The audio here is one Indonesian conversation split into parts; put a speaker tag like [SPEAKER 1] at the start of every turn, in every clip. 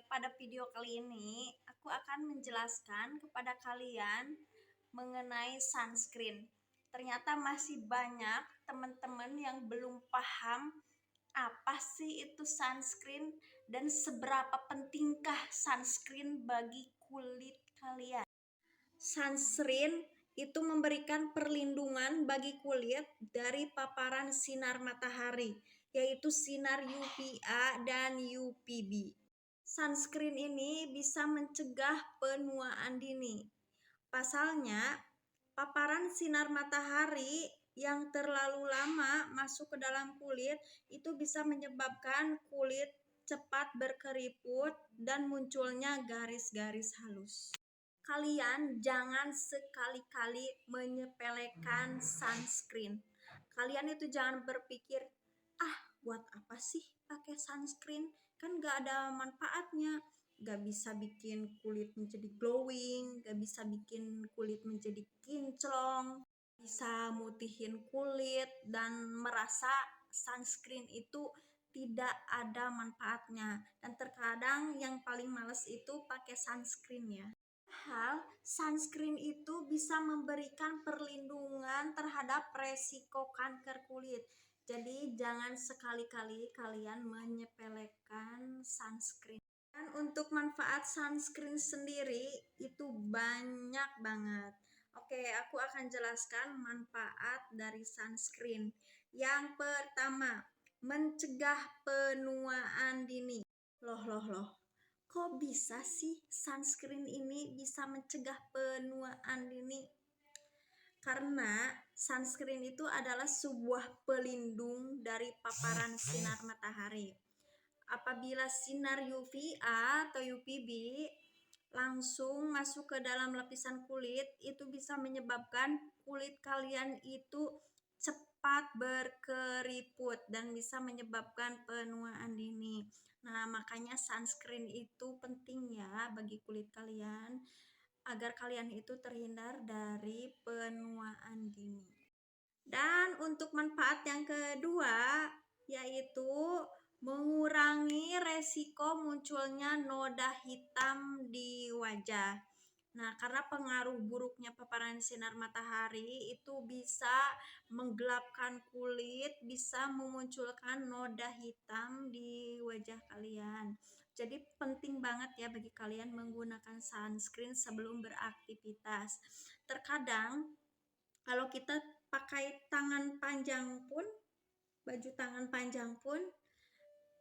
[SPEAKER 1] pada video kali ini aku akan menjelaskan kepada kalian mengenai sunscreen. Ternyata masih banyak teman-teman yang belum paham apa sih itu sunscreen dan seberapa pentingkah sunscreen bagi kulit kalian. Sunscreen itu memberikan perlindungan bagi kulit dari paparan sinar matahari, yaitu sinar UVA dan UVB. Sunscreen ini bisa mencegah penuaan dini. Pasalnya, paparan sinar matahari yang terlalu lama masuk ke dalam kulit itu bisa menyebabkan kulit cepat berkeriput dan munculnya garis-garis halus. Kalian jangan sekali-kali menyepelekan sunscreen. Kalian itu jangan berpikir, buat apa sih pakai sunscreen? Kan gak ada manfaatnya. Gak bisa bikin kulit menjadi glowing, gak bisa bikin kulit menjadi kinclong, bisa mutihin kulit, dan merasa sunscreen itu tidak ada manfaatnya. Dan terkadang yang paling males itu pakai sunscreen ya. Sunscreen itu bisa memberikan perlindungan terhadap resiko kanker kulit. Jadi jangan sekali-kali kalian menyepelekan sunscreen. Dan untuk manfaat sunscreen sendiri itu banyak banget. Oke, aku akan jelaskan manfaat dari sunscreen. Yang pertama, mencegah penuaan dini. Loh. Kok bisa sih sunscreen ini bisa mencegah penuaan dini? Karena sunscreen itu adalah sebuah pelindung dari paparan sinar matahari. Apabila sinar UVA atau UVB langsung masuk ke dalam lapisan kulit, itu bisa menyebabkan kulit kalian itu cepat berkeriput dan bisa menyebabkan penuaan dini. Nah, makanya sunscreen itu penting ya bagi kulit kalian agar kalian itu terhindar dari penuaan dini. Dan untuk manfaat yang kedua yaitu mengurangi resiko munculnya noda hitam di wajah. Nah, karena pengaruh buruknya paparan sinar matahari itu bisa menggelapkan kulit, bisa memunculkan noda hitam di wajah kalian. Jadi penting banget ya bagi kalian menggunakan sunscreen sebelum beraktivitas. Terkadang kalau kita pakai tangan panjang pun, baju tangan panjang pun,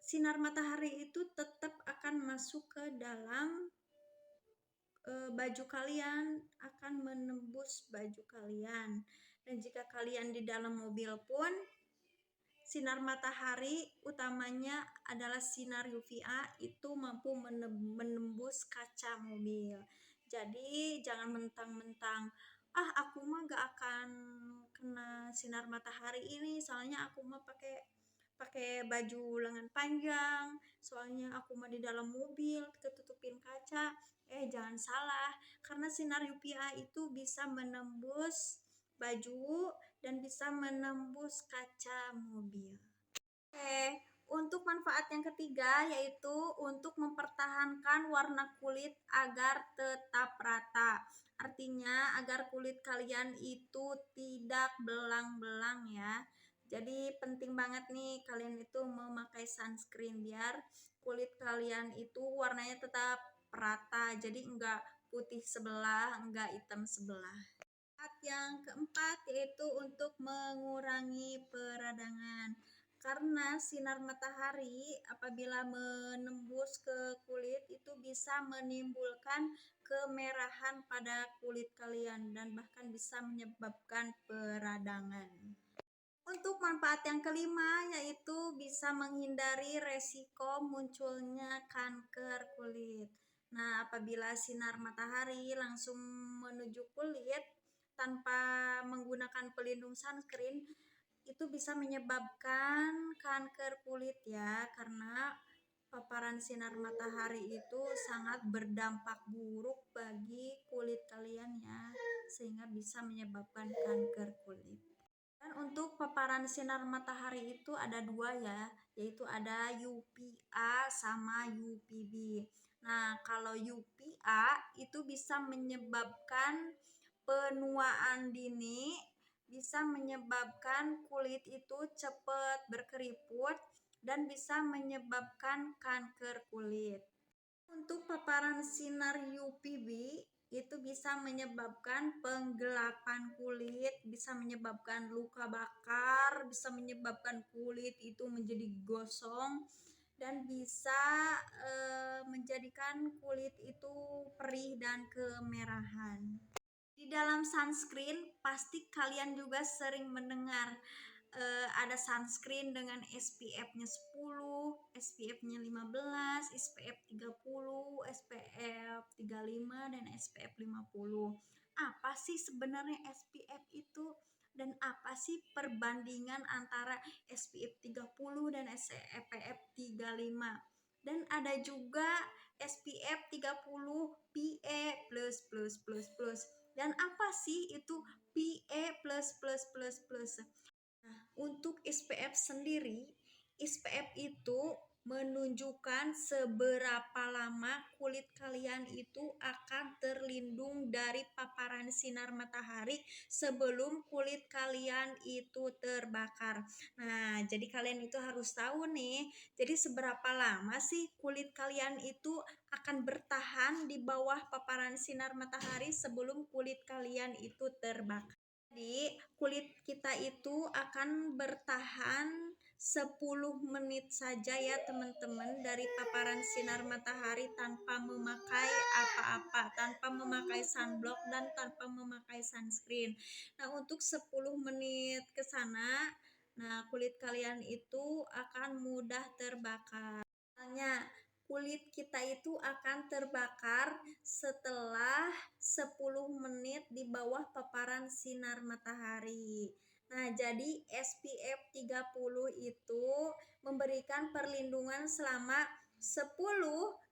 [SPEAKER 1] sinar matahari itu tetap akan masuk ke dalam baju kalian, akan menembus baju kalian. Dan jika kalian di dalam mobil pun, sinar matahari utamanya adalah sinar UVA itu mampu menembus kaca mobil. Jadi jangan mentang-mentang aku mah gak akan kena sinar matahari ini, soalnya aku mah pakai baju lengan panjang, soalnya aku mah di dalam mobil ketutupin kaca. Jangan salah, karena sinar UVA itu bisa menembus baju dan bisa menembus kaca mobil. Untuk manfaat yang ketiga yaitu untuk mempertahankan warna kulit agar tetap rata. Artinya agar kulit kalian itu tidak belang-belang ya. Jadi penting banget nih kalian itu memakai sunscreen biar kulit kalian itu warnanya tetap rata. Jadi enggak putih sebelah, enggak hitam sebelah. Yang keempat yaitu untuk mengurangi peradangan. Karena sinar matahari apabila menembus ke kulit itu bisa menimbulkan kemerahan pada kulit kalian dan bahkan bisa menyebabkan peradangan. Untuk manfaat yang kelima yaitu bisa menghindari resiko munculnya kanker kulit. Nah, apabila sinar matahari langsung menuju kulit tanpa menggunakan pelindung sunscreen, itu bisa menyebabkan kanker kulit ya, karena paparan sinar matahari itu sangat berdampak buruk bagi kulit kalian ya, sehingga bisa menyebabkan kanker kulit. Dan untuk paparan sinar matahari itu ada dua ya, yaitu ada UVA sama UVB. Nah, kalau UVA itu bisa menyebabkan penuaan dini, bisa menyebabkan kulit itu cepat berkeriput, dan bisa menyebabkan kanker kulit. Untuk paparan sinar UVB itu bisa menyebabkan penggelapan kulit, bisa menyebabkan luka bakar, bisa menyebabkan kulit itu menjadi gosong, dan bisa menjadikan kulit itu perih dan kemerahan. Di dalam sunscreen pasti kalian juga sering mendengar ada sunscreen dengan SPF-nya 10, SPF-nya 15, SPF 30, SPF 35, dan SPF 50. Apa sih sebenarnya SPF itu? Dan apa sih perbandingan antara SPF 30 dan SPF 35? Dan ada juga SPF 30 PA++++. Dan apa sih itu PA++++? Untuk SPF sendiri, SPF itu menunjukkan seberapa lama kulit kalian itu akan terlindung dari paparan sinar matahari sebelum kulit kalian itu terbakar. Nah, jadi kalian itu harus tahu nih, jadi seberapa lama sih kulit kalian itu akan bertahan di bawah paparan sinar matahari sebelum kulit kalian itu terbakar. Jadi kulit kita itu akan bertahan 10 menit saja ya teman-teman dari paparan sinar matahari tanpa memakai apa-apa, tanpa memakai sunblock dan tanpa memakai sunscreen. Nah, untuk 10 menit ke sana, nah kulit kalian itu akan mudah terbakar. Misalnya kulit kita itu akan terbakar setelah 10 menit di bawah paparan sinar matahari. Nah, jadi SPF 30 itu memberikan perlindungan selama 10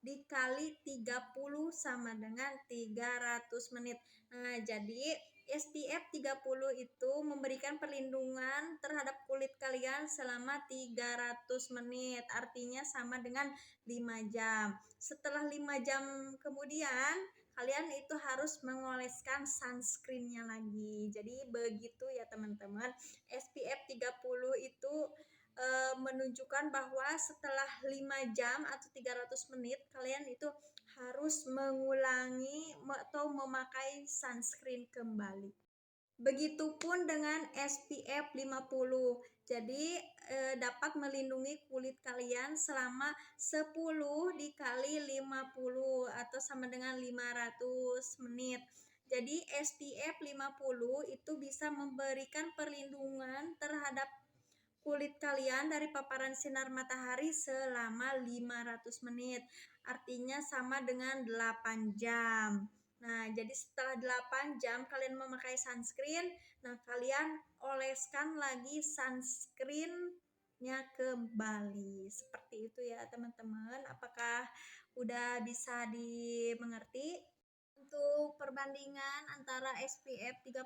[SPEAKER 1] dikali 30 sama dengan 300 menit. Nah, jadi SPF 30 itu memberikan perlindungan terhadap kulit kalian selama 300 menit. Artinya sama dengan 5 jam. Setelah 5 jam kemudian kalian itu harus mengoleskan sunscreennya lagi. Jadi begitu ya teman-teman. SPF 30 itu menunjukkan bahwa setelah 5 jam atau 300 menit kalian itu harus mengulangi atau memakai sunscreen kembali. Begitupun dengan SPF 50. Jadi dapat melindungi kulit kalian selama 10 dikali 50 atau sama dengan 500 menit. Jadi SPF 50 itu bisa memberikan perlindungan terhadap kulit kalian dari paparan sinar matahari selama 500 menit. Artinya sama dengan 8 jam. Nah, jadi setelah 8 jam kalian memakai sunscreen, nah kalian oleskan lagi sunscreennya kembali. Seperti itu ya teman-teman. Apakah udah bisa dimengerti? Untuk perbandingan antara SPF 30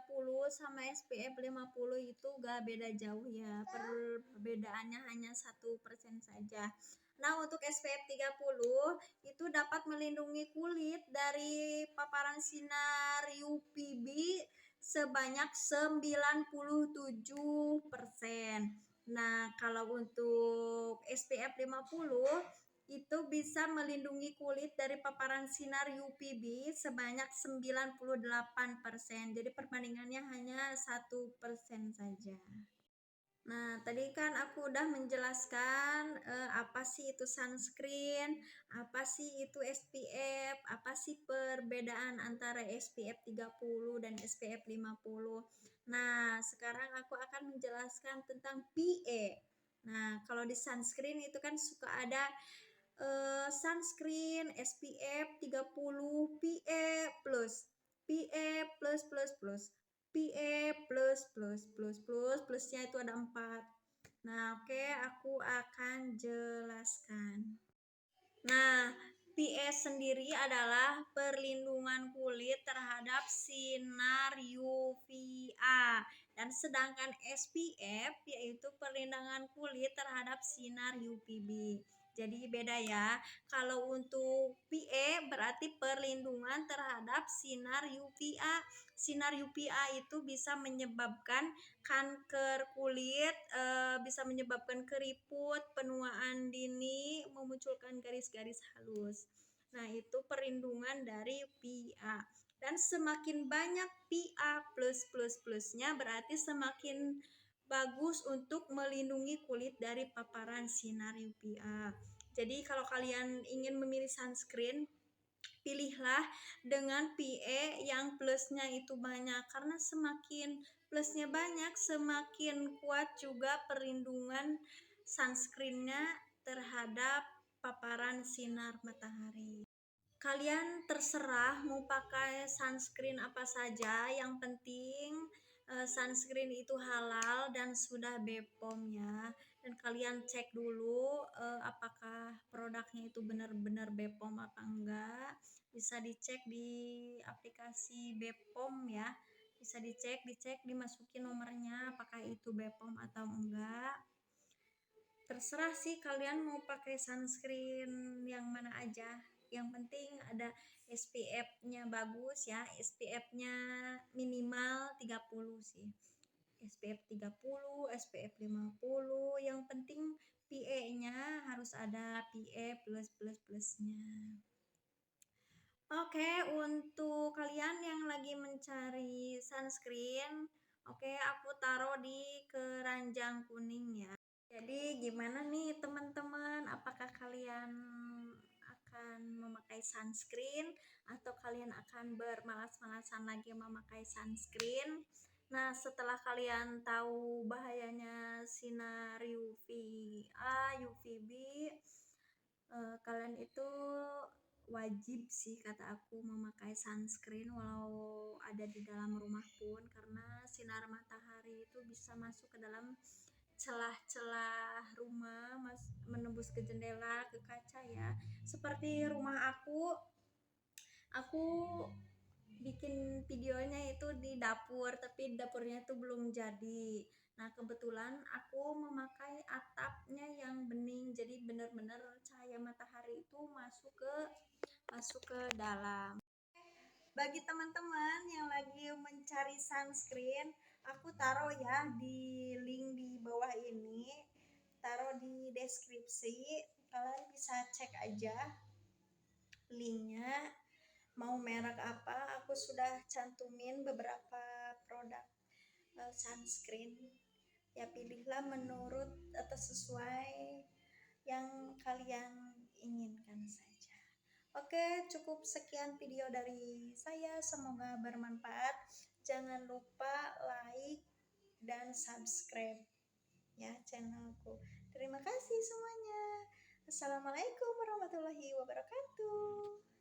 [SPEAKER 1] sama SPF 50 itu gak beda jauh ya. Perbedaannya hanya 1% saja. Nah, untuk SPF 30 itu dapat melindungi kulit dari paparan sinar UVB sebanyak 97%. Nah, kalau untuk SPF 50 itu bisa melindungi kulit dari paparan sinar UVB sebanyak 98%. Jadi perbandingannya hanya 1% saja. Nah, tadi kan aku udah menjelaskan apa sih itu sunscreen, apa sih itu SPF, apa sih perbedaan antara SPF 30 dan SPF 50. Nah, sekarang aku akan menjelaskan tentang PA. Nah, kalau di sunscreen itu kan suka ada sunscreen SPF 30 PA+, PA+++, PA+++++, plusnya itu ada 4. Nah, oke, aku akan jelaskan. Nah, PA sendiri adalah perlindungan kulit terhadap sinar UVA, dan sedangkan SPF yaitu perlindungan kulit terhadap sinar UVB. Jadi beda ya. Kalau untuk PE berarti perlindungan terhadap sinar UVA. Sinar UVA itu bisa menyebabkan kanker kulit, bisa menyebabkan keriput, penuaan dini, memunculkan garis-garis halus. Nah, itu perlindungan dari PA. Dan semakin banyak PA plus-plus-plusnya berarti semakin bagus untuk melindungi kulit dari paparan sinar UVA. Jadi kalau kalian ingin memilih sunscreen, pilihlah dengan PA yang plusnya itu banyak, karena semakin plusnya banyak semakin kuat juga perlindungan sunscreennya terhadap paparan sinar matahari. Kalian terserah mau pakai sunscreen apa saja, yang penting sunscreen itu halal dan sudah BPOM ya. Dan kalian cek dulu apakah produknya itu benar-benar BPOM apa enggak. Bisa dicek di aplikasi BPOM ya. Bisa dicek, dimasukin nomornya apakah itu BPOM atau enggak. Terserah sih kalian mau pakai sunscreen yang mana aja. Yang penting ada SPF-nya bagus ya. SPF-nya minimal 30 sih. SPF 30, SPF 50. Yang penting PA-nya harus ada PA plus-plus-plusnya. Oke, untuk kalian yang lagi mencari sunscreen, oke, aku taruh di keranjang kuning ya. Jadi gimana nih teman-teman, apakah kalian akan memakai sunscreen atau kalian akan bermalas-malasan lagi memakai sunscreen? Nah, setelah kalian tahu bahayanya sinar UVA, UVB, kalian itu wajib sih kata aku memakai sunscreen walau ada di dalam rumah pun, karena sinar matahari itu bisa masuk ke dalam celah-celah rumah, menembus ke jendela, ke kaca ya. Seperti rumah aku bikin videonya itu di dapur, tapi dapurnya itu belum jadi. Nah, kebetulan aku memakai atapnya yang bening, jadi benar-benar cahaya matahari itu masuk ke dalam. Bagi teman-teman yang lagi mencari sunscreen, aku taruh ya di link di bawah ini, taruh di deskripsi, kalian bisa cek aja linknya. Mau merek apa, aku sudah cantumin beberapa produk sunscreen. Ya pilihlah menurut atau sesuai yang kalian inginkan saja. Oke, cukup sekian video dari saya, semoga bermanfaat. Jangan lupa like dan subscribe ya channelku. Terima kasih semuanya. Assalamualaikum warahmatullahi wabarakatuh.